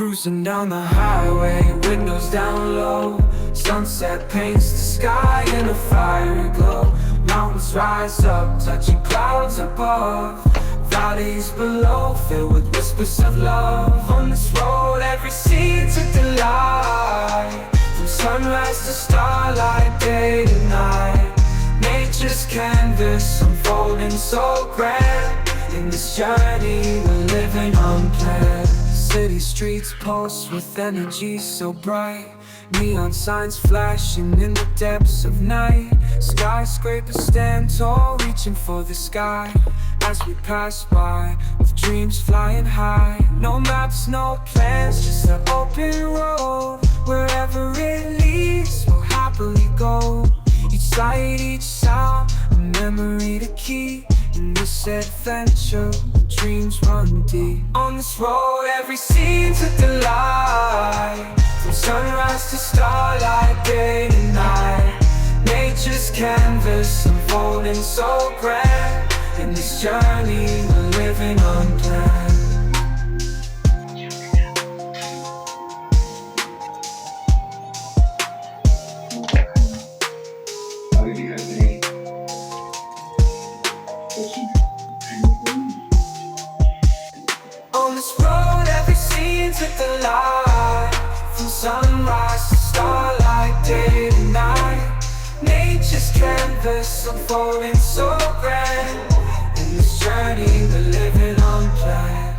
Cruising down the highway, windows down low. Sunset paints the sky in a fiery glow. Mountains rise up, touching clouds above. Valleys below, filled with whispers of love. On this road, every scene's a delight. From sunrise to starlight, day to night. Nature's canvas unfolding so grand. In this journey, we're living unplanned. City streets pulse with energy so bright. Neon signs flashing in the depths of night. Skyscrapers stand tall, reaching for the sky. As we pass by, with dreams flying high. No maps, no plans, just an open road. Wherever it leads, we'll happily go. Each sight, each sound, a memory to keep. In this adventure, dreams run deep. On this road, every scene's a delight. From sunrise to starlight, day to night. Nature's canvas unfolding so grand. In this journey, we're living unplanned. On this road, every scene's a delight. From sunrise to starlight, day to night. Nature's canvas unfolding so grand. In this journey, we're living unplanned.